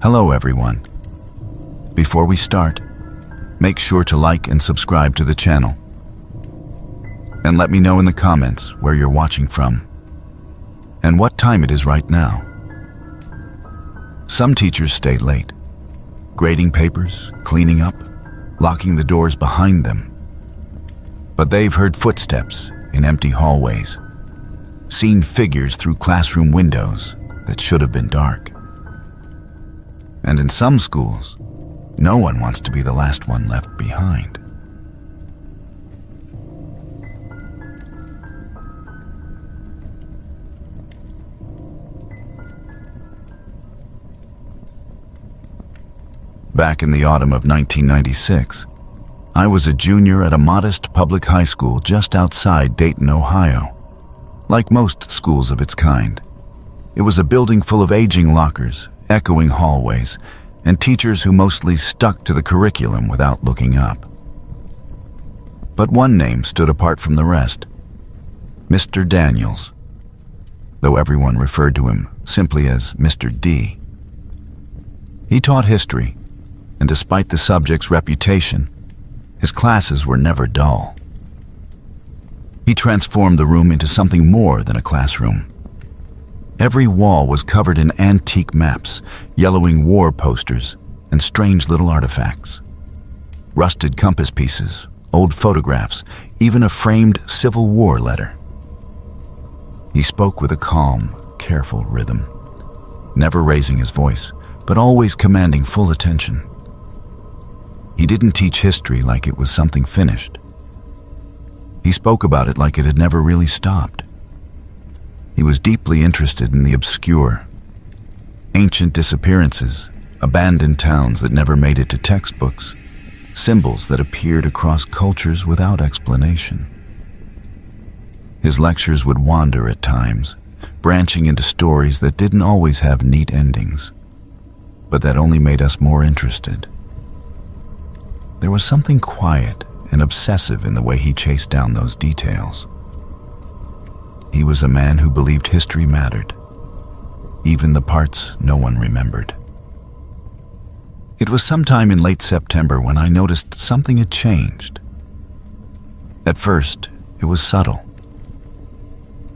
Hello everyone. Before we start, make sure to like and subscribe to the channel. And let me know in the comments where you're watching from and what time it is right now. Some teachers stay late, grading papers, cleaning up, locking the doors behind them. But they've heard footsteps in empty hallways, seen figures through classroom windows that should have been dark. And in some schools, no one wants to be the last one left behind. Back in the autumn of 1996, I was a junior at a modest public high school just outside Dayton, Ohio. Like most schools of its kind, it was a building full of aging lockers, echoing hallways, and teachers who mostly stuck to the curriculum without looking up. But one name stood apart from the rest: Mr. Daniels, though everyone referred to him simply as Mr. D. He taught history, and despite the subject's reputation, his classes were never dull. He transformed the room into something more than a classroom. Every wall was covered in antique maps, yellowing war posters, and strange little artifacts. Rusted compass pieces, old photographs, even a framed Civil War letter. He spoke with a calm, careful rhythm, never raising his voice, but always commanding full attention. He didn't teach history like it was something finished. He spoke about it like it had never really stopped. He was deeply interested in the obscure, ancient disappearances, abandoned towns that never made it to textbooks, symbols that appeared across cultures without explanation. His lectures would wander at times, branching into stories that didn't always have neat endings, but that only made us more interested. There was something quiet and obsessive in the way he chased down those details. He was a man who believed history mattered, even the parts no one remembered. It was sometime in late September when I noticed something had changed. At first, it was subtle.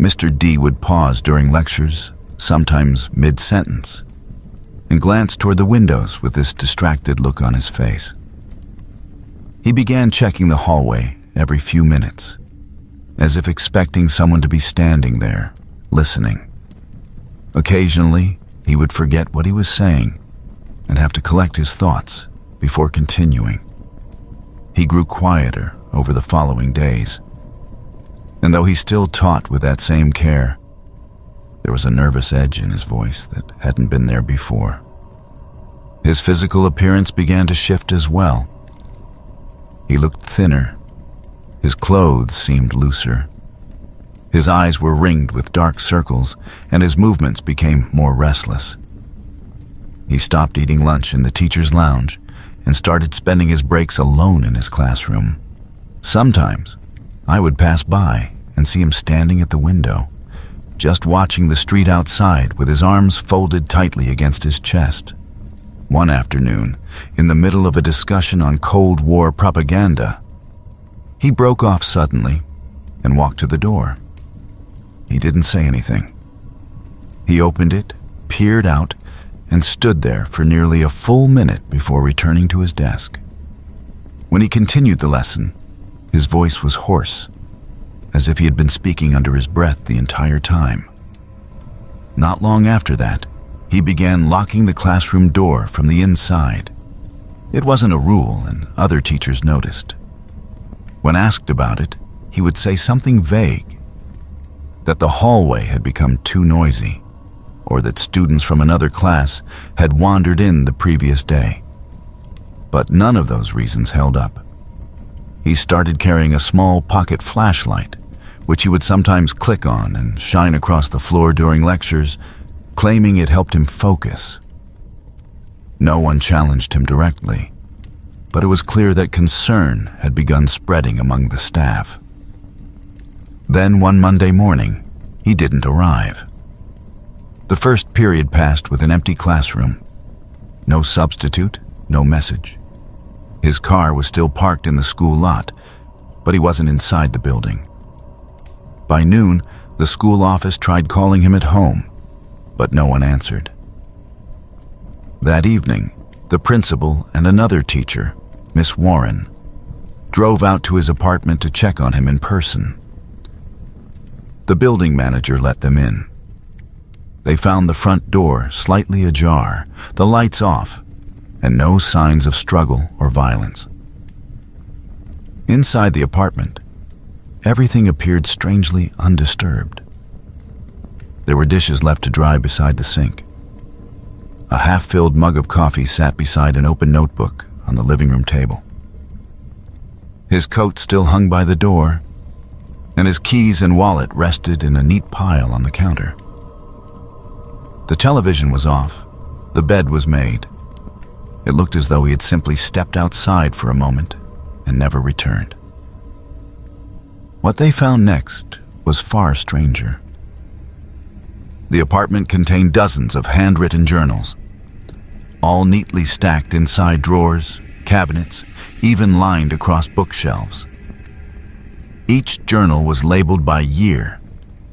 Mr. D would pause during lectures, sometimes mid-sentence, and glance toward the windows with this distracted look on his face. He began checking the hallway every few minutes, as if expecting someone to be standing there, listening. Occasionally, he would forget what he was saying and have to collect his thoughts before continuing. He grew quieter over the following days, and though he still taught with that same care, there was a nervous edge in his voice that hadn't been there before. His physical appearance began to shift as well. He looked thinner. His clothes seemed looser. His eyes were ringed with dark circles, and his movements became more restless. He stopped eating lunch in the teacher's lounge and started spending his breaks alone in his classroom. Sometimes, I would pass by and see him standing at the window, just watching the street outside with his arms folded tightly against his chest. One afternoon, in the middle of a discussion on Cold War propaganda, he broke off suddenly and walked to the door. He didn't say anything. He opened it, peered out, and stood there for nearly a full minute before returning to his desk. When he continued the lesson, his voice was hoarse, as if he had been speaking under his breath the entire time. Not long after that, he began locking the classroom door from the inside. It wasn't a rule, and other teachers noticed. When asked about it, he would say something vague, that the hallway had become too noisy, or that students from another class had wandered in the previous day. But none of those reasons held up. He started carrying a small pocket flashlight, which he would sometimes click on and shine across the floor during lectures, claiming it helped him focus. No one challenged him directly, but it was clear that concern had begun spreading among the staff. Then one Monday morning, he didn't arrive. The first period passed with an empty classroom. No substitute, no message. His car was still parked in the school lot, but he wasn't inside the building. By noon, the school office tried calling him at home, but no one answered. That evening, the principal and another teacher, Miss Warren, drove out to his apartment to check on him in person. The building manager let them in. They found the front door slightly ajar, the lights off, and no signs of struggle or violence. Inside the apartment, everything appeared strangely undisturbed. There were dishes left to dry beside the sink. A half-filled mug of coffee sat beside an open notebook on the living room table. His coat still hung by the door, and his keys and wallet rested in a neat pile on the counter. The television was off. The bed was made. It looked as though he had simply stepped outside for a moment and never returned. What they found next was far stranger. The apartment contained dozens of handwritten journals, all neatly stacked inside drawers, cabinets, even lined across bookshelves. Each journal was labeled by year,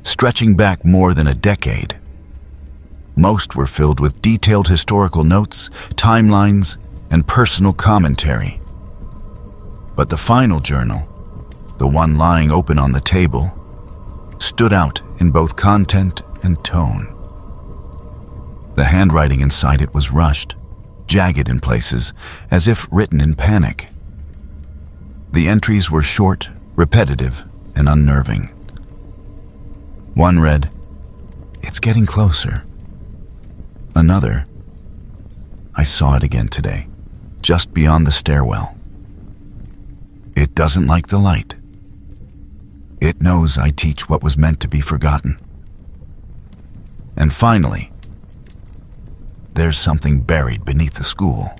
stretching back more than a decade. Most were filled with detailed historical notes, timelines, and personal commentary. But the final journal, the one lying open on the table, stood out in both content and tone. The handwriting inside it was rushed, jagged in places, as if written in panic. The entries were short, repetitive, and unnerving. One read, "It's getting closer." Another, "I saw it again today, just beyond the stairwell. It doesn't like the light. It knows I teach what was meant to be forgotten." And finally, "There's something buried beneath the school."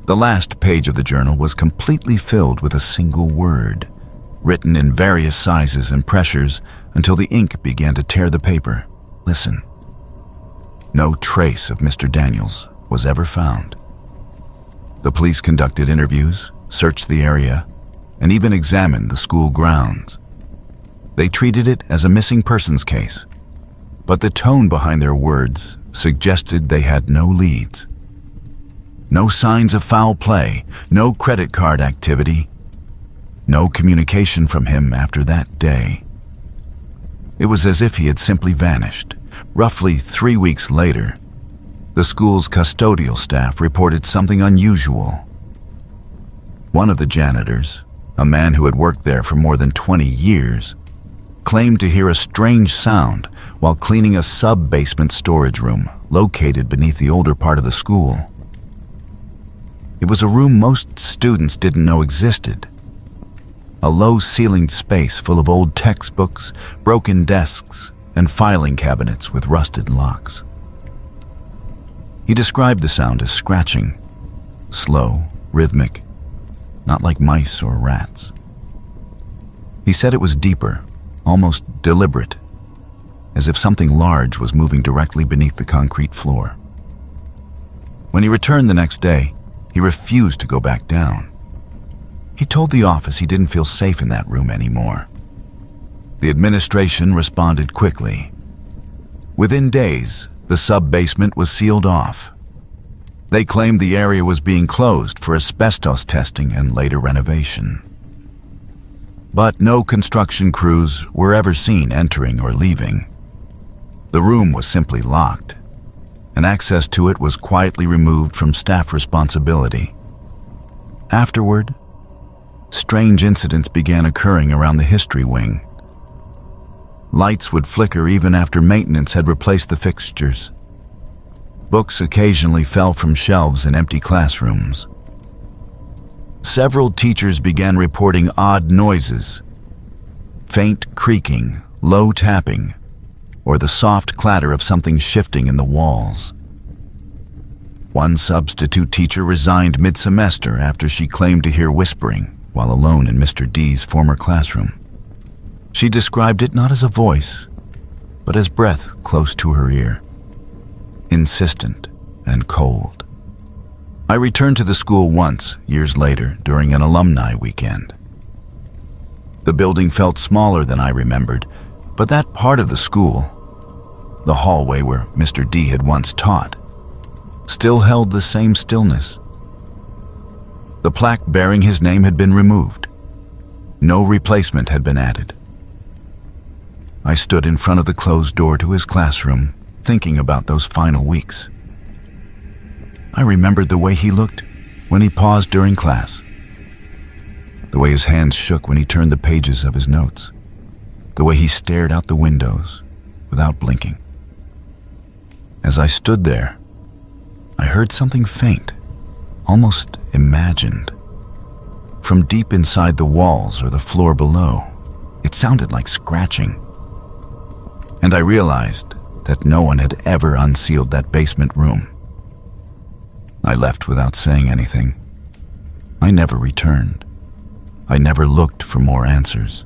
The last page of the journal was completely filled with a single word, written in various sizes and pressures until the ink began to tear the paper. Listen. No trace of Mr. Daniels was ever found. The police conducted interviews, searched the area, and even examined the school grounds. They treated it as a missing persons case, but the tone behind their words suggested they had no leads. No signs of foul play, no credit card activity, no communication from him after that day. It was as if he had simply vanished. Roughly 3 weeks later, the school's custodial staff reported something unusual. One of the janitors, a man who had worked there for more than 20 years, claimed to hear a strange sound while cleaning a sub-basement storage room located beneath the older part of the school. It was a room most students didn't know existed. A low-ceilinged space full of old textbooks, broken desks, and filing cabinets with rusted locks. He described the sound as scratching, slow, rhythmic, not like mice or rats. He said it was deeper, almost deliberate, as if something large was moving directly beneath the concrete floor. When he returned the next day, he refused to go back down. He told the office he didn't feel safe in that room anymore. The administration responded quickly. Within days, the sub-basement was sealed off. They claimed the area was being closed for asbestos testing and later renovation. But no construction crews were ever seen entering or leaving. The room was simply locked, and access to it was quietly removed from staff responsibility. Afterward, strange incidents began occurring around the history wing. Lights would flicker even after maintenance had replaced the fixtures. Books occasionally fell from shelves in empty classrooms. Several teachers began reporting odd noises, faint creaking, low tapping, or the soft clatter of something shifting in the walls. One substitute teacher resigned mid-semester after she claimed to hear whispering while alone in Mr. D's former classroom. She described it not as a voice, but as breath close to her ear. Insistent, and cold. I returned to the school once, years later, during an alumni weekend. The building felt smaller than I remembered, but that part of the school, the hallway where Mr. D had once taught, still held the same stillness. The plaque bearing his name had been removed. No replacement had been added. I stood in front of the closed door to his classroom, thinking about those final weeks. I remembered the way he looked when he paused during class, the way his hands shook when he turned the pages of his notes, the way he stared out the windows without blinking. As I stood there, I heard something faint, almost imagined. From deep inside the walls or the floor below, it sounded like scratching. And I realized that no one had ever unsealed that basement room. I left without saying anything. I never returned. I never looked for more answers.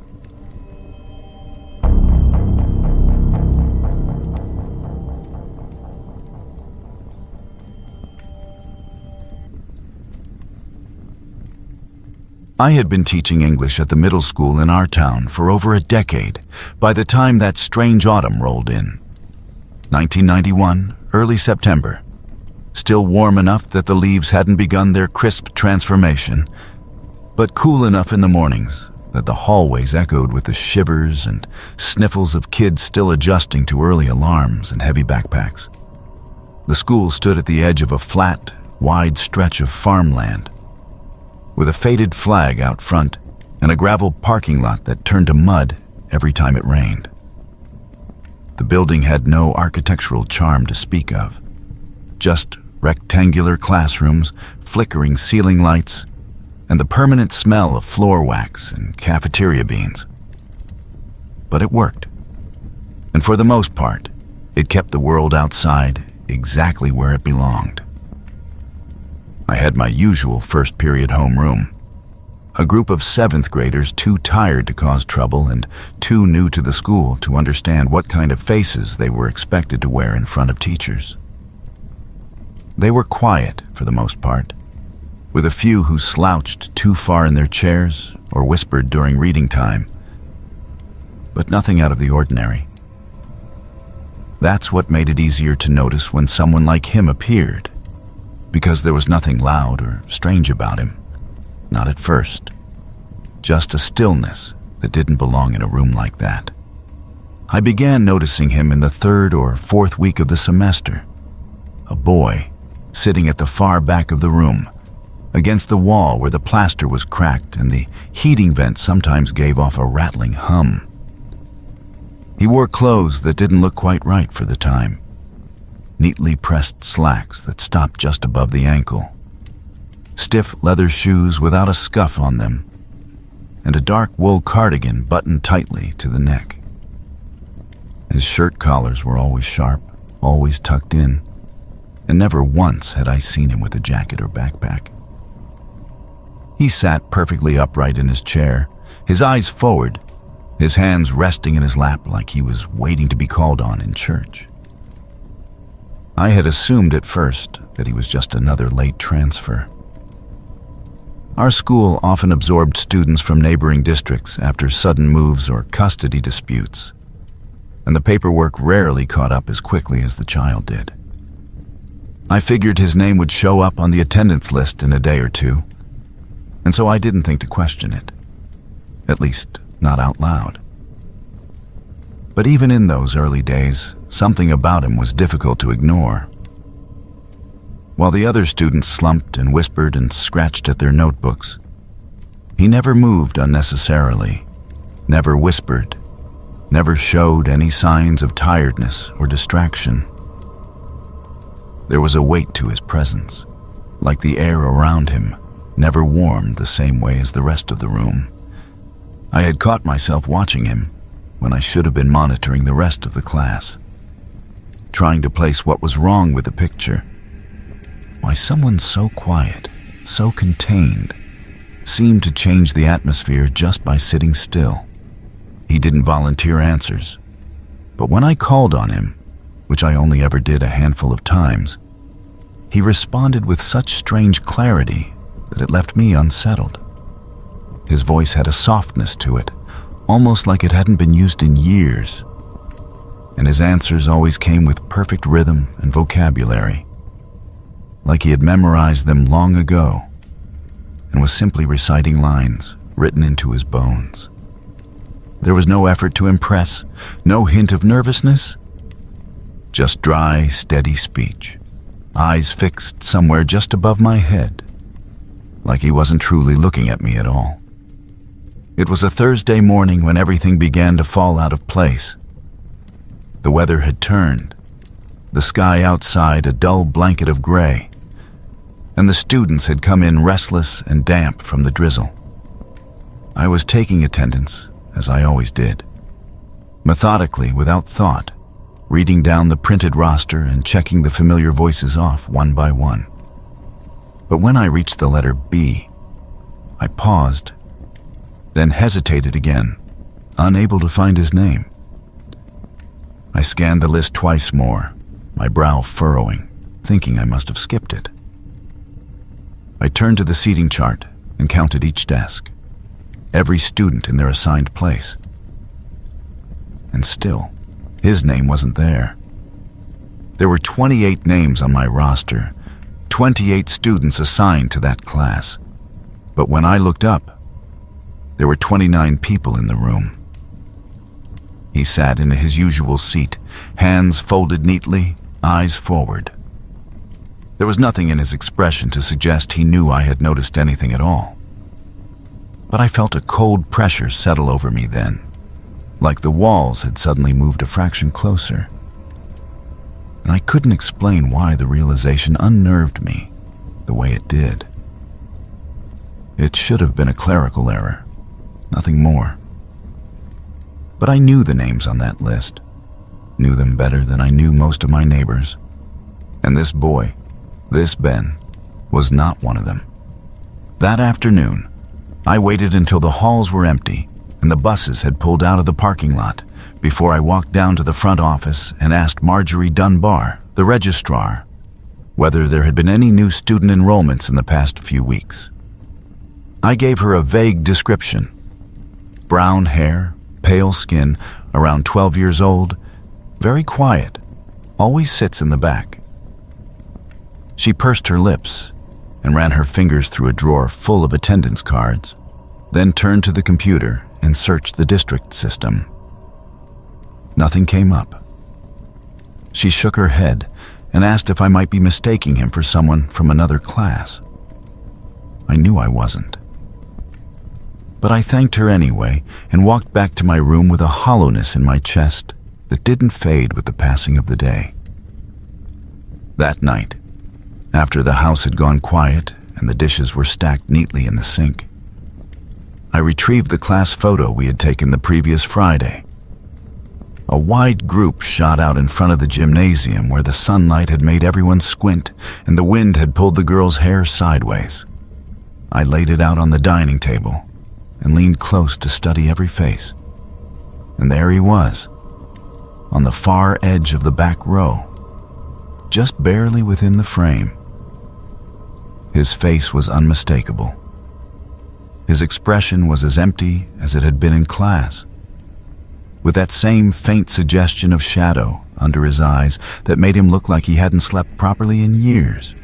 I had been teaching English at the middle school in our town for over a decade by the time that strange autumn rolled in. 1991, early September. Still warm enough that the leaves hadn't begun their crisp transformation, but cool enough in the mornings that the hallways echoed with the shivers and sniffles of kids still adjusting to early alarms and heavy backpacks. The school stood at the edge of a flat, wide stretch of farmland, with a faded flag out front and a gravel parking lot that turned to mud every time it rained. The building had no architectural charm to speak of, just rectangular classrooms, flickering ceiling lights, and the permanent smell of floor wax and cafeteria beans. But it worked. And for the most part, it kept the world outside exactly where it belonged. I had my usual first period homeroom. A group of 7th graders too tired to cause trouble and too new to the school to understand what kind of faces they were expected to wear in front of teachers. They were quiet for the most part, with a few who slouched too far in their chairs or whispered during reading time, but nothing out of the ordinary. That's what made it easier to notice when someone like him appeared, because there was nothing loud or strange about him, not at first. Just a stillness that didn't belong in a room like that. I began noticing him in the 3rd or 4th week of the semester. A boy, sitting at the far back of the room, against the wall where the plaster was cracked and the heating vent sometimes gave off a rattling hum. He wore clothes that didn't look quite right for the time. Neatly pressed slacks that stopped just above the ankle, stiff leather shoes without a scuff on them, and a dark wool cardigan buttoned tightly to the neck. His shirt collars were always sharp, always tucked in, and never once had I seen him with a jacket or backpack. He sat perfectly upright in his chair, his eyes forward, his hands resting in his lap like he was waiting to be called on in church. I had assumed at first that he was just another late transfer. Our school often absorbed students from neighboring districts after sudden moves or custody disputes, and the paperwork rarely caught up as quickly as the child did. I figured his name would show up on the attendance list in a day or two, and so I didn't think to question it, at least not out loud. But even in those early days, something about him was difficult to ignore. While the other students slumped and whispered and scratched at their notebooks, he never moved unnecessarily, never whispered, never showed any signs of tiredness or distraction. There was a weight to his presence, like the air around him never warmed the same way as the rest of the room. I had caught myself watching him when I should have been monitoring the rest of the class, trying to place what was wrong with the picture. Why someone so quiet, so contained, seemed to change the atmosphere just by sitting still. He didn't volunteer answers, but when I called on him, which I only ever did a handful of times, he responded with such strange clarity that it left me unsettled. His voice had a softness to it, almost like it hadn't been used in years, and his answers always came with perfect rhythm and vocabulary, like he had memorized them long ago and was simply reciting lines written into his bones. There was no effort to impress, no hint of nervousness, just dry, steady speech, eyes fixed somewhere just above my head, like he wasn't truly looking at me at all. It was a Thursday morning when everything began to fall out of place. The weather had turned, the sky outside a dull blanket of gray, and the students had come in restless and damp from the drizzle. I was taking attendance, as I always did, methodically, without thought, reading down the printed roster and checking the familiar voices off one by one. But when I reached the letter B, I paused, then hesitated again, unable to find his name. I scanned the list twice more, my brow furrowing, thinking I must have skipped it. I turned to the seating chart and counted each desk, every student in their assigned place. And still, his name wasn't there. There were 28 names on my roster, 28 students assigned to that class. But when I looked up, there were 29 people in the room. He sat in his usual seat, hands folded neatly, eyes forward. There was nothing in his expression to suggest he knew I had noticed anything at all. But I felt a cold pressure settle over me then, like the walls had suddenly moved a fraction closer. And I couldn't explain why the realization unnerved me the way it did. It should have been a clerical error, nothing more. But I knew the names on that list, knew them better than I knew most of my neighbors. And this boy, this Ben, was not one of them. That afternoon, I waited until the halls were empty and the buses had pulled out of the parking lot before I walked down to the front office and asked Marjorie Dunbar, the registrar, whether there had been any new student enrollments in the past few weeks. I gave her a vague description: brown hair, pale skin, around 12 years old, very quiet, always sits in the back. She pursed her lips and ran her fingers through a drawer full of attendance cards, then turned to the computer and searched the district system. Nothing came up. She shook her head and asked if I might be mistaking him for someone from another class. I knew I wasn't. But I thanked her anyway and walked back to my room with a hollowness in my chest that didn't fade with the passing of the day. That night, after the house had gone quiet and the dishes were stacked neatly in the sink, I retrieved the class photo we had taken the previous Friday. A wide group shot out in front of the gymnasium where the sunlight had made everyone squint and the wind had pulled the girl's hair sideways. I laid it out on the dining table and leaned close to study every face. And there he was, on the far edge of the back row, just barely within the frame. His face was unmistakable. His expression was as empty as it had been in class, with that same faint suggestion of shadow under his eyes that made him look like he hadn't slept properly in years.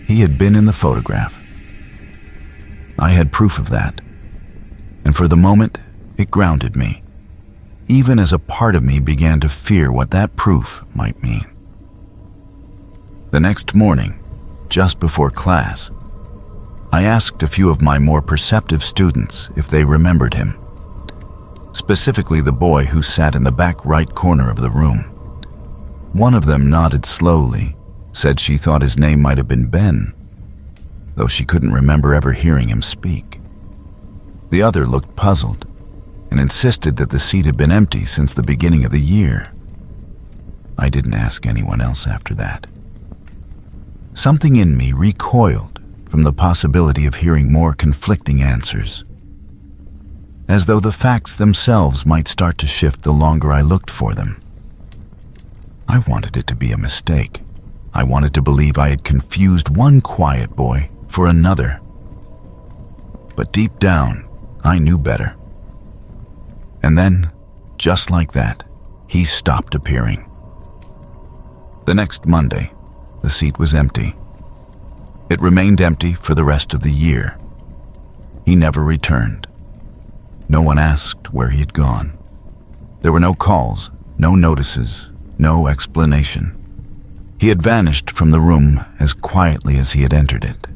He had been in the photograph. I had proof of that, and for the moment, it grounded me, even as a part of me began to fear what that proof might mean. The next morning, just before class, I asked a few of my more perceptive students if they remembered him, specifically the boy who sat in the back right corner of the room. One of them nodded slowly, said she thought his name might have been Ben, though she couldn't remember ever hearing him speak. The other looked puzzled and insisted that the seat had been empty since the beginning of the year. I didn't ask anyone else after that. Something in me recoiled from the possibility of hearing more conflicting answers, as though the facts themselves might start to shift the longer I looked for them. I wanted it to be a mistake. I wanted to believe I had confused one quiet boy for another. But deep down, I knew better. And then, just like that, he stopped appearing. The next Monday, the seat was empty. It remained empty for the rest of the year. He never returned. No one asked where he had gone. There were no calls, no notices, no explanation. He had vanished from the room as quietly as he had entered it,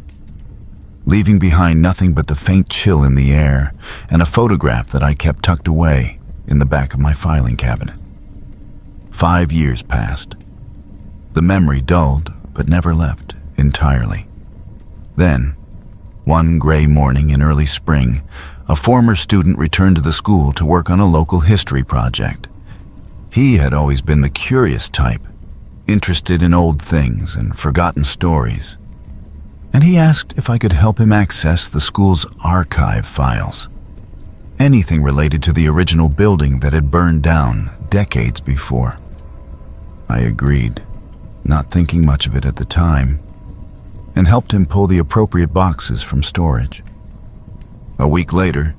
leaving behind nothing but the faint chill in the air and a photograph that I kept tucked away in the back of my filing cabinet. 5 years passed. The memory dulled, but never left entirely. Then, one gray morning in early spring, a former student returned to the school to work on a local history project. He had always been the curious type, interested in old things and forgotten stories, and he asked if I could help him access the school's archive files. Anything related to the original building that had burned down decades before. I agreed, not thinking much of it at the time, and helped him pull the appropriate boxes from storage. A week later,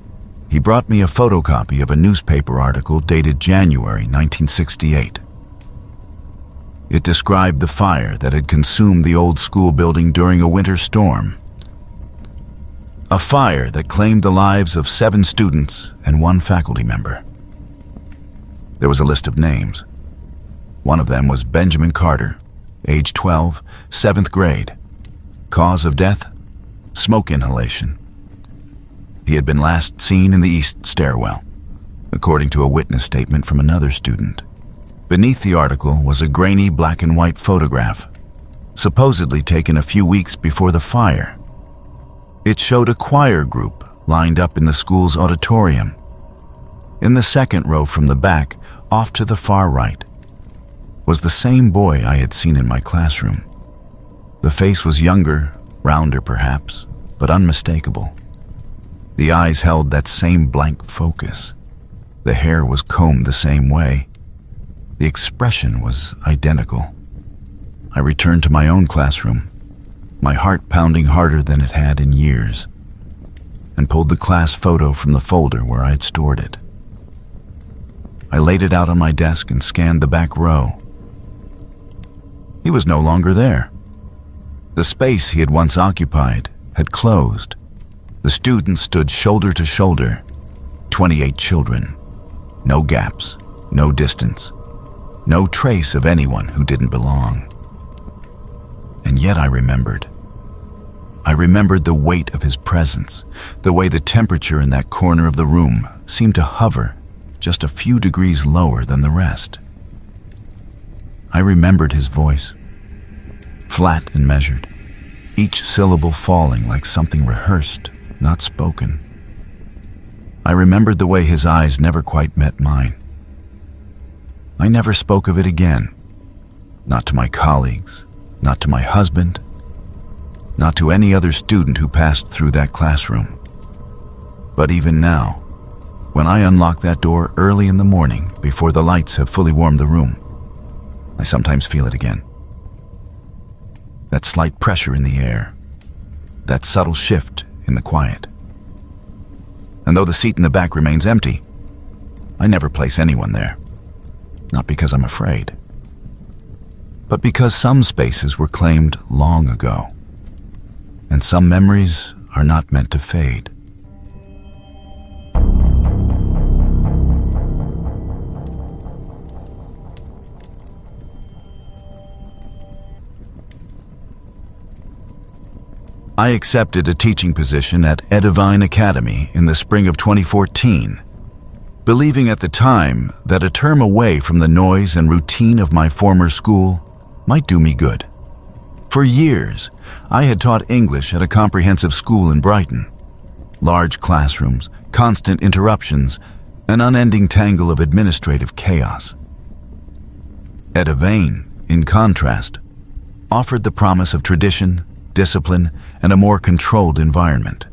he brought me a photocopy of a newspaper article dated January 1968. It described the fire that had consumed the old school building during a winter storm. A fire that claimed the lives of 7 students and 1 faculty member. There was a list of names. One of them was Benjamin Carter, age 12, 7th grade. Cause of death? Smoke inhalation. He had been last seen in the east stairwell, according to a witness statement from another student. Beneath the article was a grainy black and white photograph, supposedly taken a few weeks before the fire. It showed a choir group lined up in the school's auditorium. In the second row from the back, off to the far right, was the same boy I had seen in my classroom. The face was younger, rounder perhaps, but unmistakable. The eyes held that same blank focus. The hair was combed the same way. The expression was identical. I returned to my own classroom, my heart pounding harder than it had in years, and pulled the class photo from the folder where I had stored it. I laid it out on my desk and scanned the back row. He was no longer there. The space he had once occupied had closed. The students stood shoulder to shoulder, 28 children. No gaps, no distance, no trace of anyone who didn't belong. And yet I remembered. I remembered the weight of his presence, the way the temperature in that corner of the room seemed to hover just a few degrees lower than the rest. I remembered his voice, flat and measured, each syllable falling like something rehearsed, not spoken. I remembered the way his eyes never quite met mine. I never spoke of it again, not to my colleagues, not to my husband, not to any other student who passed through that classroom. But even now, when I unlock that door early in the morning before the lights have fully warmed the room, I sometimes feel it again. That slight pressure in the air, that subtle shift in the quiet. And though the seat in the back remains empty, I never place anyone there. Not because I'm afraid, but because some spaces were claimed long ago, and some memories are not meant to fade. I accepted a teaching position at Edivine Academy in the spring of 2014, believing at the time that a term away from the noise and routine of my former school might do me good. For years, I had taught English at a comprehensive school in Brighton. Large classrooms, constant interruptions, an unending tangle of administrative chaos. Edivine, in contrast, offered the promise of tradition, discipline, and a more controlled environment.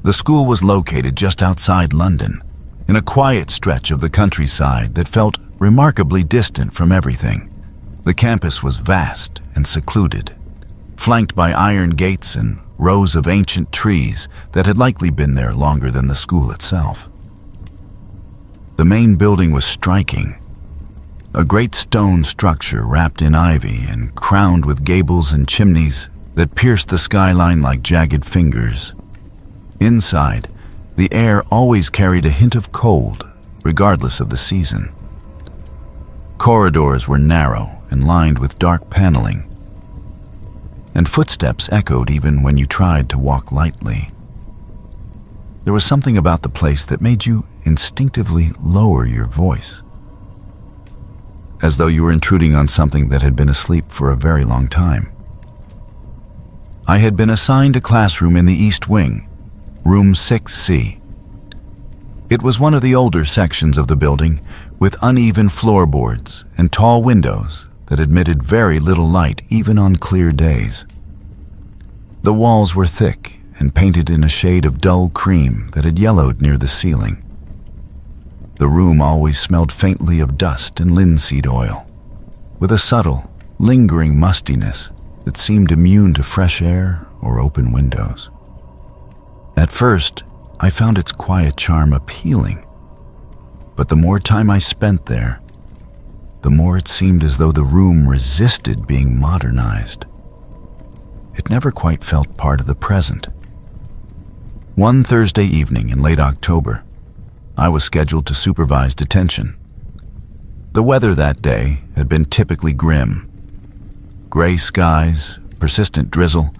The school was located just outside London, in a quiet stretch of the countryside that felt remarkably distant from everything. The campus was vast and secluded, flanked by iron gates and rows of ancient trees that had likely been there longer than the school itself. The main building was striking, a great stone structure wrapped in ivy and crowned with gables and chimneys that pierced the skyline like jagged fingers. Inside, the air always carried a hint of cold, regardless of the season. Corridors were narrow and lined with dark paneling, and footsteps echoed even when you tried to walk lightly. There was something about the place that made you instinctively lower your voice, as though you were intruding on something that had been asleep for a very long time. I had been assigned a classroom in the East Wing, room 6C. It was one of the older sections of the building with uneven floorboards and tall windows that admitted very little light even on clear days. The walls were thick and painted in a shade of dull cream that had yellowed near the ceiling. The room always smelled faintly of dust and linseed oil, with a subtle, lingering mustiness that seemed immune to fresh air or open windows. At first, I found its quiet charm appealing, but the more time I spent there, the more it seemed as though the room resisted being modernized. It never quite felt part of the present. One Thursday evening in late October, I was scheduled to supervise detention. The weather that day had been typically grim. Gray skies, persistent drizzle,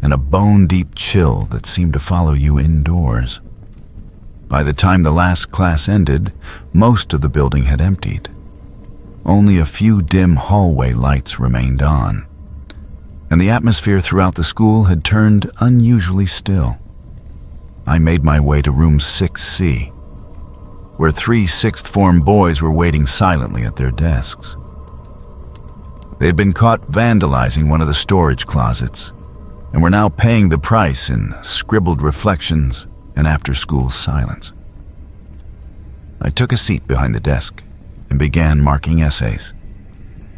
and a bone-deep chill that seemed to follow you indoors. By the time the last class ended, most of the building had emptied. Only a few dim hallway lights remained on, and the atmosphere throughout the school had turned unusually still. I made my way to room 6C, where 3 sixth-form boys were waiting silently at their desks. They had been caught vandalizing one of the storage closets and were now paying the price in scribbled reflections and after-school silence. I took a seat behind the desk and began marking essays,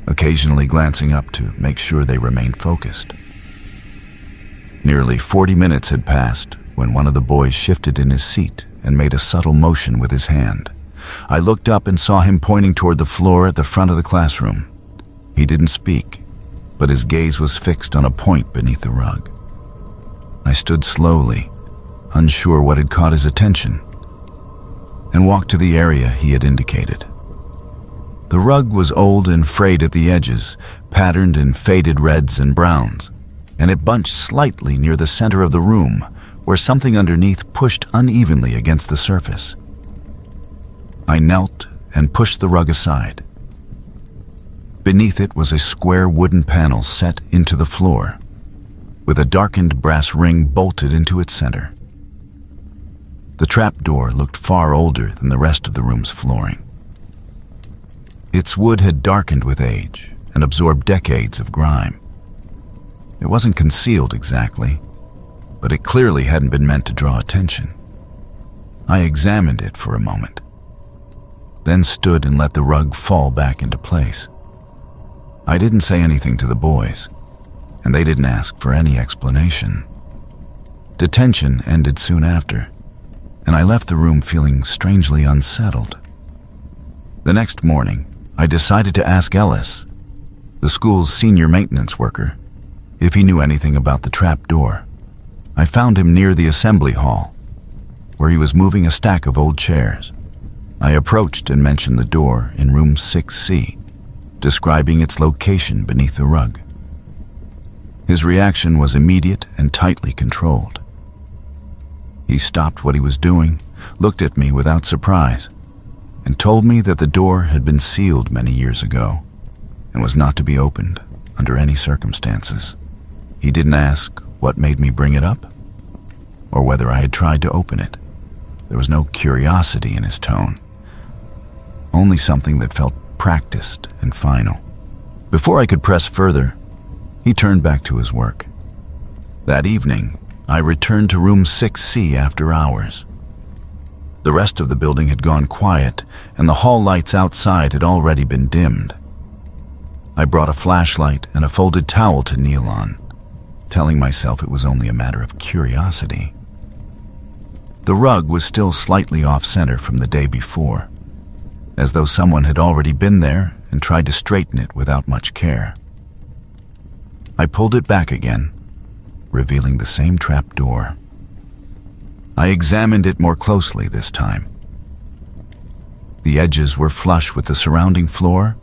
occasionally glancing up to make sure they remained focused. Nearly 40 minutes had passed when one of the boys shifted in his seat and made a subtle motion with his hand. I looked up and saw him pointing toward the floor at the front of the classroom. He didn't speak, but his gaze was fixed on a point beneath the rug. I stood slowly, unsure what had caught his attention, and walked to the area he had indicated. The rug was old and frayed at the edges, patterned in faded reds and browns, and it bunched slightly near the center of the room, where something underneath pushed unevenly against the surface. I knelt and pushed the rug aside. Beneath it was a square wooden panel set into the floor, with a darkened brass ring bolted into its center. The trapdoor looked far older than the rest of the room's flooring. Its wood had darkened with age and absorbed decades of grime. It wasn't concealed exactly, but it clearly hadn't been meant to draw attention. I examined it for a moment, then stood and let the rug fall back into place. I didn't say anything to the boys, and they didn't ask for any explanation. Detention ended soon after, and I left the room feeling strangely unsettled. The next morning, I decided to ask Ellis, the school's senior maintenance worker, if he knew anything about the trap door. I found him near the assembly hall, where he was moving a stack of old chairs. I approached and mentioned the door in room 6C, describing its location beneath the rug. His reaction was immediate and tightly controlled. He stopped what he was doing, looked at me without surprise, and told me that the door had been sealed many years ago and was not to be opened under any circumstances. He didn't ask what made me bring it up or whether I had tried to open it. There was no curiosity in his tone, only something that felt practiced and final. Before I could press further, he turned back to his work. That evening, I returned to room 6C after hours. The rest of the building had gone quiet, and the hall lights outside had already been dimmed. I brought a flashlight and a folded towel to kneel on, telling myself it was only a matter of curiosity. The rug was still slightly off-center from the day before, as though someone had already been there and tried to straighten it without much care. I pulled it back again, revealing the same trap door. I examined it more closely this time. The edges were flush with the surrounding floor,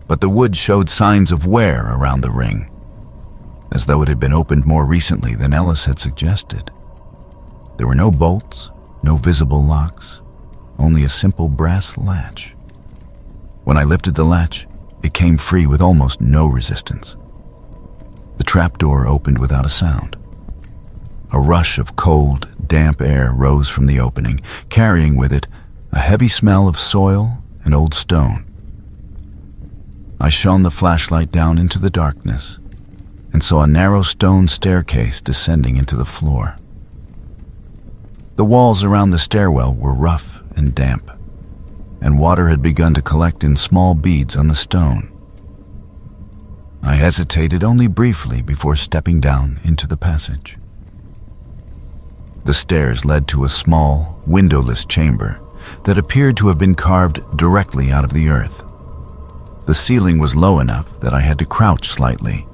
but the wood showed signs of wear around the ring, as though it had been opened more recently than Ellis had suggested. There were no bolts, no visible locks, only a simple brass latch. When I lifted the latch, it came free with almost no resistance. The trapdoor opened without a sound. A rush of cold, damp air rose from the opening, carrying with it a heavy smell of soil and old stone. I shone the flashlight down into the darkness and saw a narrow stone staircase descending into the floor. The walls around the stairwell were rough and damp, and water had begun to collect in small beads on the stone. I hesitated only briefly before stepping down into the passage. The stairs led to a small, windowless chamber that appeared to have been carved directly out of the earth. The ceiling was low enough that I had to crouch slightly,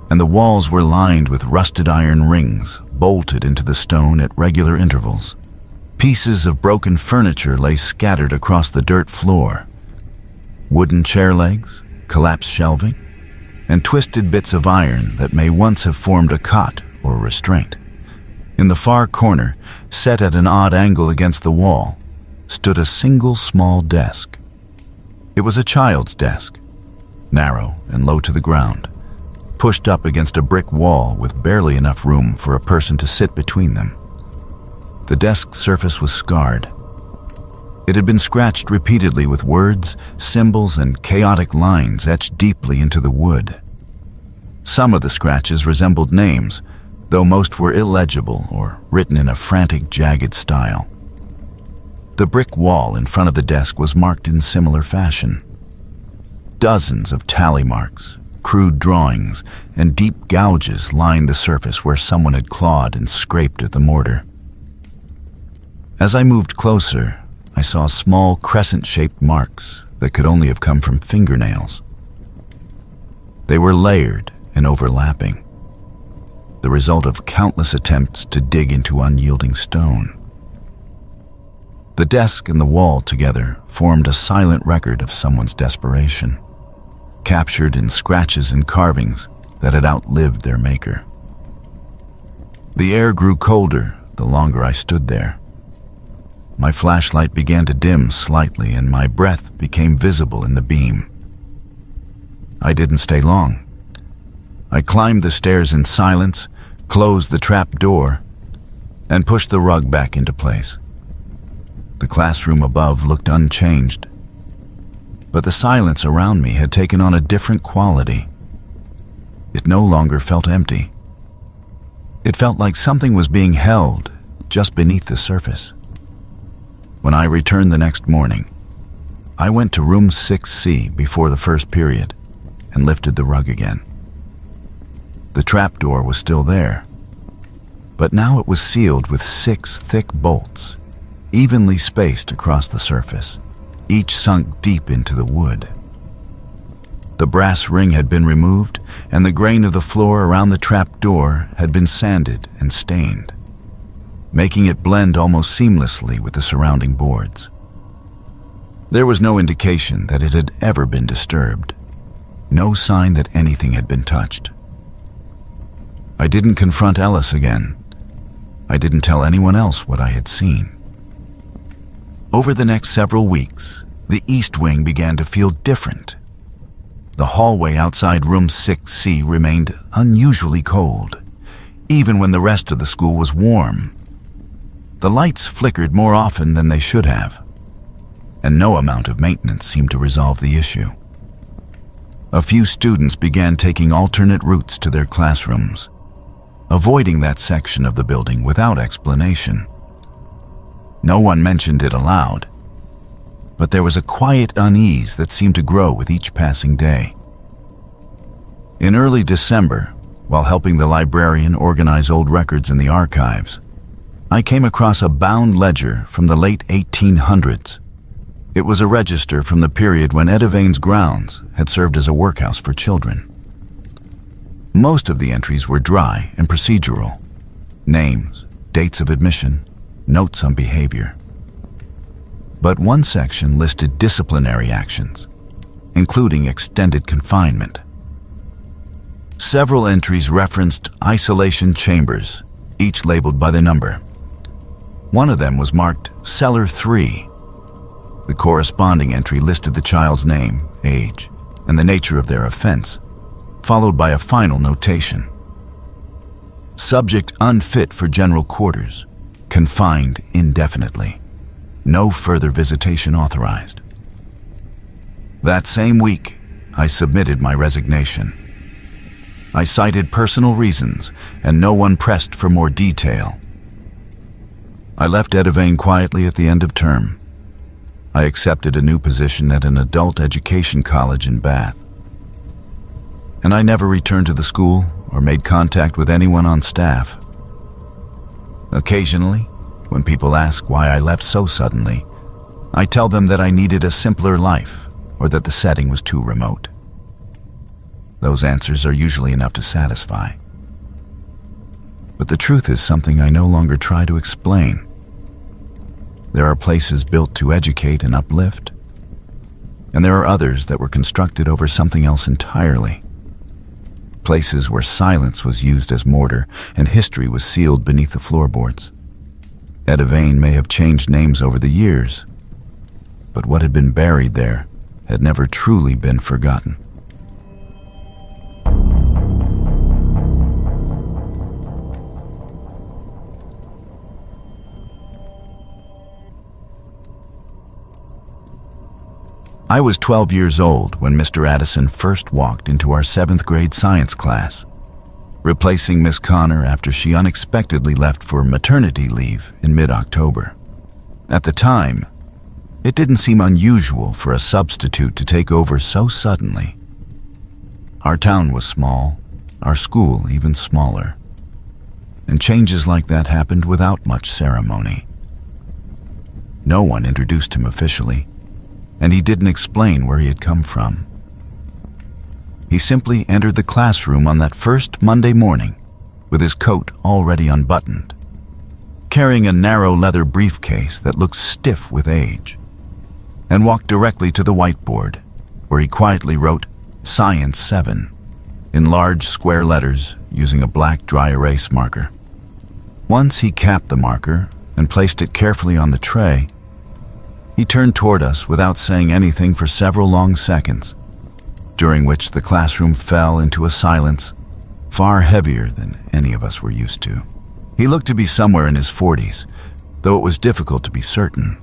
and the walls were lined with rusted iron rings bolted into the stone at regular intervals. Pieces of broken furniture lay scattered across the dirt floor. Wooden chair legs, collapsed shelving, and twisted bits of iron that may once have formed a cot or restraint. In the far corner, set at an odd angle against the wall, stood a single small desk. It was a child's desk, narrow and low to the ground, pushed up against a brick wall with barely enough room for a person to sit between them. The desk surface was scarred. It had been scratched repeatedly with words, symbols, and chaotic lines etched deeply into the wood. Some of the scratches resembled names, though most were illegible or written in a frantic, jagged style. The brick wall in front of the desk was marked in similar fashion. Dozens of tally marks, crude drawings, and deep gouges lined the surface where someone had clawed and scraped at the mortar. As I moved closer, I saw small crescent-shaped marks that could only have come from fingernails. They were layered and overlapping, the result of countless attempts to dig into unyielding stone. The desk and the wall together formed a silent record of someone's desperation, captured in scratches and carvings that had outlived their maker. The air grew colder the longer I stood there. My flashlight began to dim slightly, and my breath became visible in the beam. I didn't stay long. I climbed the stairs in silence, closed the trap door, and pushed the rug back into place. The classroom above looked unchanged, but the silence around me had taken on a different quality. It no longer felt empty. It felt like something was being held just beneath the surface. When I returned the next morning, I went to room 6C before the first period and lifted the rug again. The trapdoor was still there, but now it was sealed with 6 thick bolts, evenly spaced across the surface, each sunk deep into the wood. The brass ring had been removed, and the grain of the floor around the trapdoor had been sanded and stained, making it blend almost seamlessly with the surrounding boards. There was no indication that it had ever been disturbed, no sign that anything had been touched. I didn't confront Ellis again. I didn't tell anyone else what I had seen. Over the next several weeks, the East Wing began to feel different. The hallway outside room 6C remained unusually cold, even when the rest of the school was warm. The lights flickered more often than they should have, and no amount of maintenance seemed to resolve the issue. A few students began taking alternate routes to their classrooms, avoiding that section of the building without explanation. No one mentioned it aloud, but there was a quiet unease that seemed to grow with each passing day. In early December, while helping the librarian organize old records in the archives, I came across a bound ledger from the late 1800s. It was a register from the period when Edavane's grounds had served as a workhouse for children. Most of the entries were dry and procedural: names, dates of admission, notes on behavior. But one section listed disciplinary actions, including extended confinement. Several entries referenced isolation chambers, each labeled by the number. One of them was marked Cellar 3. The corresponding entry listed the child's name, age, and the nature of their offense, followed by a final notation. Subject unfit for general quarters, confined indefinitely. No further visitation authorized. That same week, I submitted my resignation. I cited personal reasons, and no one pressed for more detail. I left Edavane quietly at the end of term. I accepted a new position at an adult education college in Bath. And I never returned to the school or made contact with anyone on staff. Occasionally, when people ask why I left so suddenly, I tell them that I needed a simpler life or that the setting was too remote. Those answers are usually enough to satisfy. But the truth is something I no longer try to explain. There are places built to educate and uplift, and there are others that were constructed over something else entirely. Places where silence was used as mortar and history was sealed beneath the floorboards. Edavane may have changed names over the years, but what had been buried there had never truly been forgotten. I was 12 years old when Mr. Addison first walked into our 7th grade science class, replacing Miss Connor after she unexpectedly left for maternity leave in mid-October. At the time, it didn't seem unusual for a substitute to take over so suddenly. Our town was small, our school even smaller, and changes like that happened without much ceremony. No one introduced him officially, and he didn't explain where he had come from. He simply entered the classroom on that first Monday morning with his coat already unbuttoned, carrying a narrow leather briefcase that looked stiff with age, and walked directly to the whiteboard, where he quietly wrote Science 7 in large square letters using a black dry erase marker. Once he capped the marker and placed it carefully on the tray, he turned toward us without saying anything for several long seconds, during which the classroom fell into a silence far heavier than any of us were used to. He looked to be somewhere in his 40s, though it was difficult to be certain.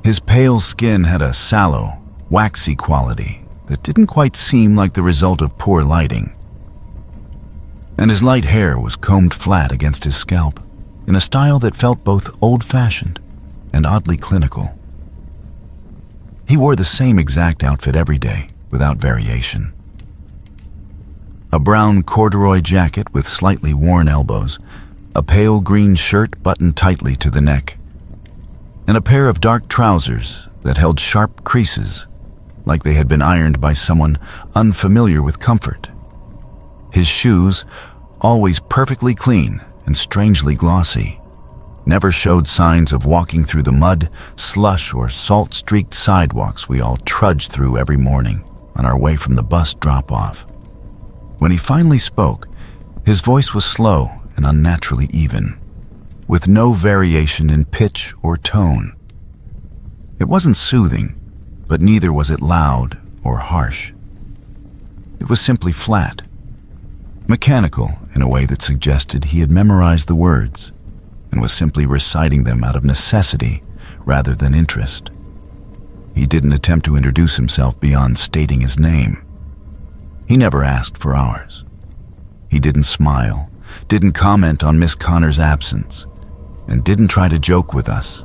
His pale skin had a sallow, waxy quality that didn't quite seem like the result of poor lighting, and his light hair was combed flat against his scalp in a style that felt both old-fashioned and oddly clinical. He wore the same exact outfit every day, without variation. A brown corduroy jacket with slightly worn elbows, a pale green shirt buttoned tightly to the neck, and a pair of dark trousers that held sharp creases, like they had been ironed by someone unfamiliar with comfort. His shoes, always perfectly clean and strangely glossy, never showed signs of walking through the mud, slush, or salt-streaked sidewalks we all trudged through every morning on our way from the bus drop-off. When he finally spoke, his voice was slow and unnaturally even, with no variation in pitch or tone. It wasn't soothing, but neither was it loud or harsh. It was simply flat, mechanical in a way that suggested he had memorized the words and was simply reciting them out of necessity rather than interest. He didn't attempt to introduce himself beyond stating his name. He never asked for ours. He didn't smile, didn't comment on Miss Connor's absence, and didn't try to joke with us.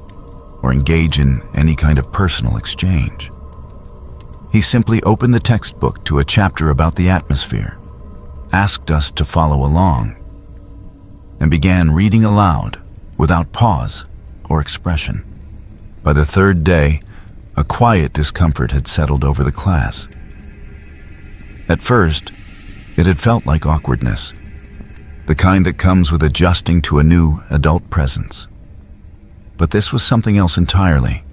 or engage in any kind of personal exchange. He simply opened the textbook to a chapter about the atmosphere, asked us to follow along, and began reading aloud without pause or expression. By the third day, a quiet discomfort had settled over the class. At first, it had felt like awkwardness, the kind that comes with adjusting to a new adult presence. But this was something else entirely.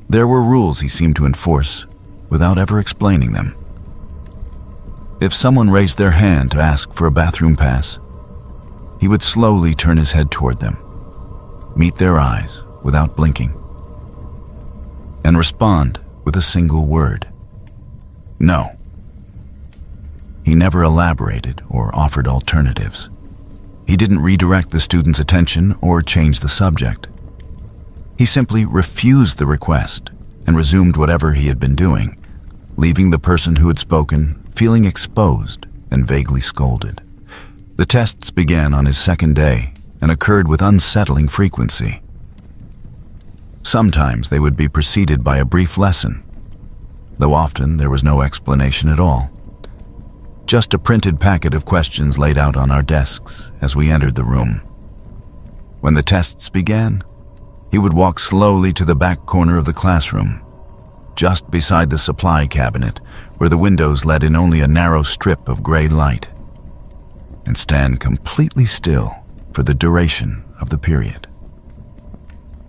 There were rules he seemed to enforce without ever explaining them. If someone raised their hand to ask for a bathroom pass, he would slowly turn his head toward them, meet their eyes without blinking, and respond with a single word: no. He never elaborated or offered alternatives. He didn't redirect the student's attention or change the subject. He simply refused the request and resumed whatever he had been doing, leaving the person who had spoken feeling exposed and vaguely scolded. The tests began on his second day and occurred with unsettling frequency. Sometimes they would be preceded by a brief lesson, though often there was no explanation at all. Just a printed packet of questions laid out on our desks as we entered the room. When the tests began, he would walk slowly to the back corner of the classroom, just beside the supply cabinet where the windows let in only a narrow strip of gray light, and stand completely still for the duration of the period.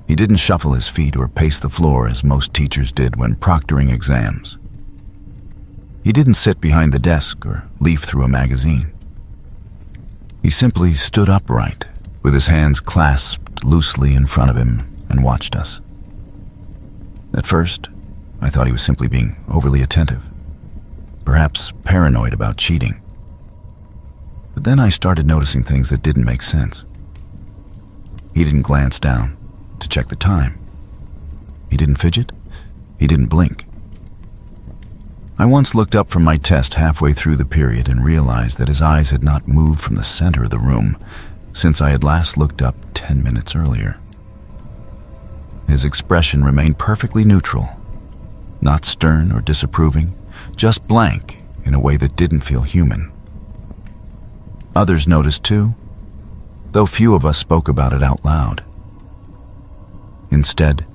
He didn't shuffle his feet or pace the floor as most teachers did when proctoring exams. He didn't sit behind the desk or leaf through a magazine. He simply stood upright, with his hands clasped loosely in front of him, and watched us. At first, I thought he was simply being overly attentive, perhaps paranoid about cheating. But then I started noticing things that didn't make sense. He didn't glance down to check the time. He didn't fidget. He didn't blink. I once looked up from my test halfway through the period and realized that his eyes had not moved from the center of the room since I had last looked up 10 minutes earlier. His expression remained perfectly neutral, not stern or disapproving, just blank in a way that didn't feel human. Others noticed too, though few of us spoke about it out loud. Instead,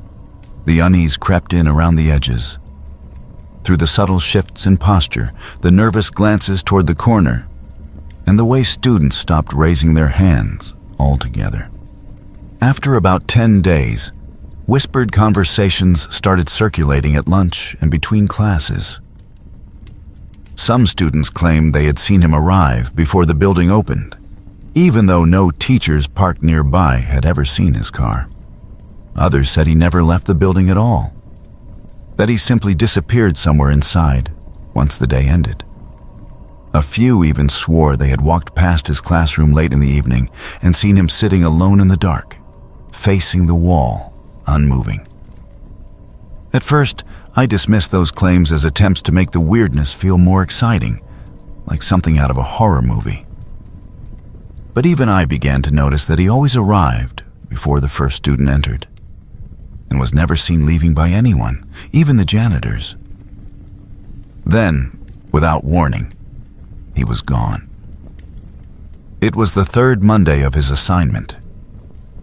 the unease crept in around the edges, through the subtle shifts in posture, the nervous glances toward the corner, and the way students stopped raising their hands altogether. After about 10 days, whispered conversations started circulating at lunch and between classes. Some students claimed they had seen him arrive before the building opened, even though no teachers parked nearby had ever seen his car. Others said he never left the building at all, that he simply disappeared somewhere inside once the day ended. A few even swore they had walked past his classroom late in the evening and seen him sitting alone in the dark, facing the wall, unmoving. At first, I dismissed those claims as attempts to make the weirdness feel more exciting, like something out of a horror movie. But even I began to notice that he always arrived before the first student entered, and was never seen leaving by anyone, even the janitors. Then, without warning, he was gone. It was the third Monday of his assignment.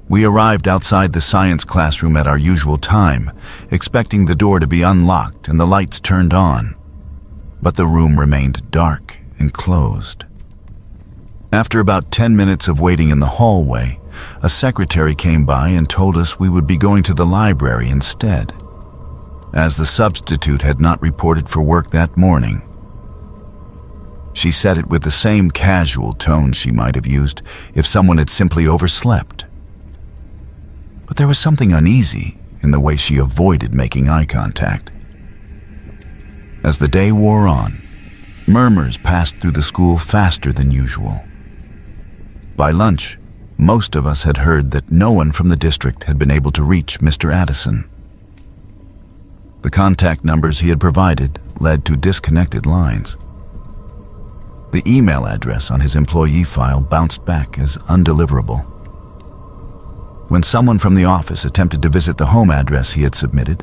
We arrived outside the science classroom at our usual time, expecting the door to be unlocked and the lights turned on, but the room remained dark and closed. After about 10 minutes of waiting in the hallway, a secretary came by and told us we would be going to the library instead, as the substitute had not reported for work that morning. She said it with the same casual tone she might have used if someone had simply overslept. But there was something uneasy in the way she avoided making eye contact. As the day wore on, murmurs passed through the school faster than usual. By lunch, most of us had heard that no one from the district had been able to reach Mr. Addison. The contact numbers he had provided led to disconnected lines. The email address on his employee file bounced back as undeliverable. when someone from the office attempted to visit the home address he had submitted,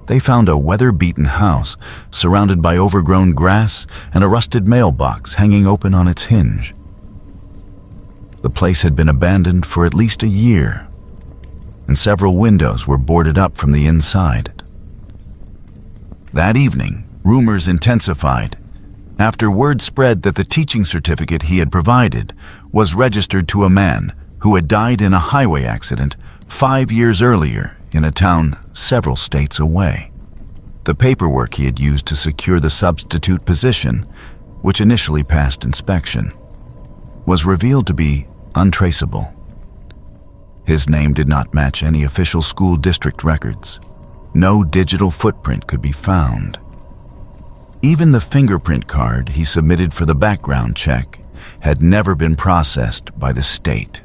they found a weather-beaten house surrounded by overgrown grass and a rusted mailbox hanging open on its hinge. The place had been abandoned for at least a year, and several windows were boarded up from the inside. That evening, rumors intensified after word spread that the teaching certificate he had provided was registered to a man who had died in a highway accident 5 years earlier in a town several states away. The paperwork he had used to secure the substitute position, which initially passed inspection, was revealed to be untraceable. His name did not match any official school district records. No digital footprint could be found. Even the fingerprint card he submitted for the background check had never been processed by the state.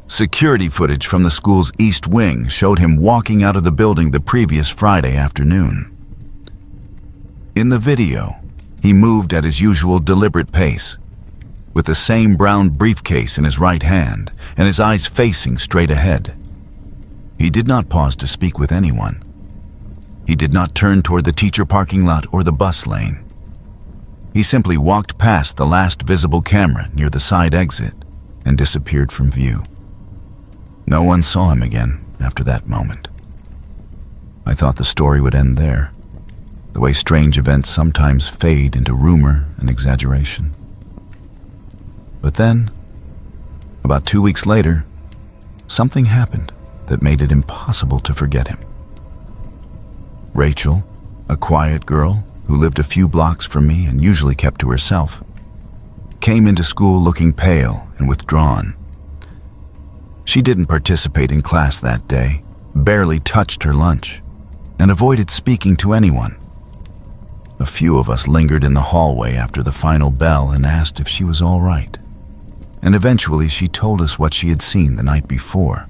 Security footage from the school's East Wing showed him walking out of the building the previous Friday afternoon. In the video, he moved at his usual deliberate pace, with the same brown briefcase in his right hand and his eyes facing straight ahead. He did not pause to speak with anyone. He did not turn toward the teacher parking lot or the bus lane. He simply walked past the last visible camera near the side exit and disappeared from view. No one saw him again after that moment. I thought the story would end there, the way strange events sometimes fade into rumor and exaggeration. But then, about 2 weeks later, something happened that made it impossible to forget him. Rachel, a quiet girl who lived a few blocks from me and usually kept to herself, came into school looking pale and withdrawn. She didn't participate in class that day, barely touched her lunch, and avoided speaking to anyone. A few of us lingered in the hallway after the final bell and asked if she was all right. And eventually she told us what she had seen the night before.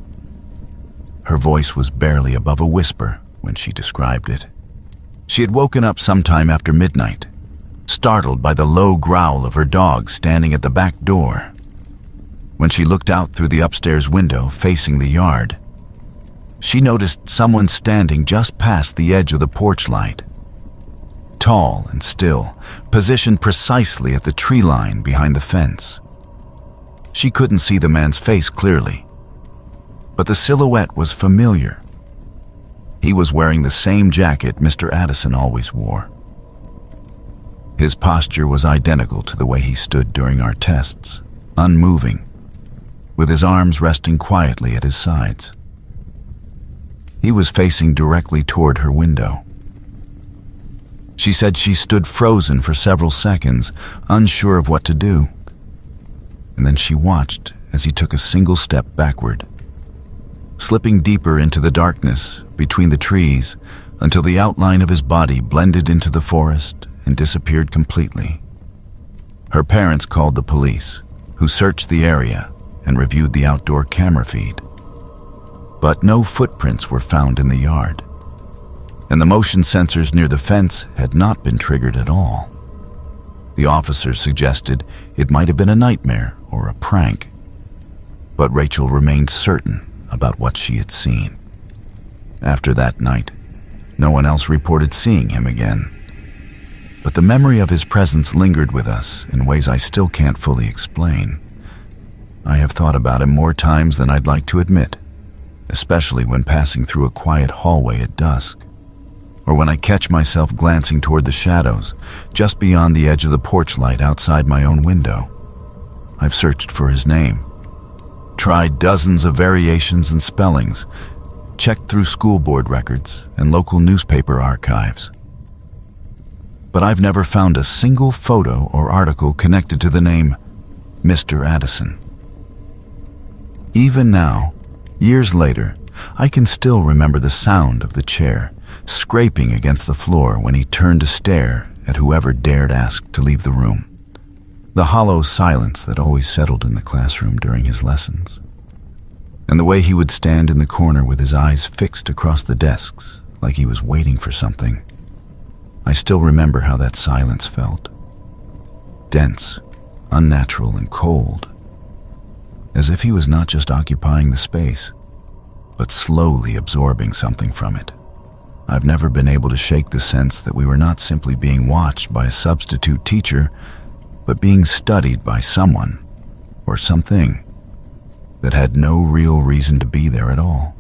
Her voice was barely above a whisper when she described it. She had woken up sometime after midnight, startled by the low growl of her dog standing at the back door. When she looked out through the upstairs window facing the yard, she noticed someone standing just past the edge of the porch light. Tall and still, positioned precisely at the tree line behind the fence. She couldn't see the man's face clearly, but the silhouette was familiar. He was wearing the same jacket Mr. Addison always wore. His posture was identical to the way he stood during our tests, unmoving, with his arms resting quietly at his sides. He was facing directly toward her window. She said she stood frozen for several seconds, unsure of what to do. And then she watched as he took a single step backward, slipping deeper into the darkness between the trees until the outline of his body blended into the forest and disappeared completely. Her parents called the police, who searched the area and reviewed the outdoor camera feed. But no footprints were found in the yard, and the motion sensors near the fence had not been triggered at all. The officers suggested it might have been a nightmare or a prank, but Rachel remained certain about what she had seen. After that night, no one else reported seeing him again. But the memory of his presence lingered with us in ways I still can't fully explain. I have thought about him more times than I'd like to admit, especially when passing through a quiet hallway at dusk, or when I catch myself glancing toward the shadows just beyond the edge of the porch light outside my own window. I've searched for his name, tried dozens of variations and spellings, checked through school board records and local newspaper archives. But I've never found a single photo or article connected to the name Mr. Addison. Even now, years later, I can still remember the sound of the chair scraping against the floor when he turned to stare at whoever dared ask to leave the room. The hollow silence that always settled in the classroom during his lessons. And the way he would stand in the corner with his eyes fixed across the desks like he was waiting for something. I still remember how that silence felt. Dense, unnatural, and cold. as if he was not just occupying the space, but slowly absorbing something from it. I've never been able to shake the sense that we were not simply being watched by a substitute teacher, but being studied by someone or something that had no real reason to be there at all.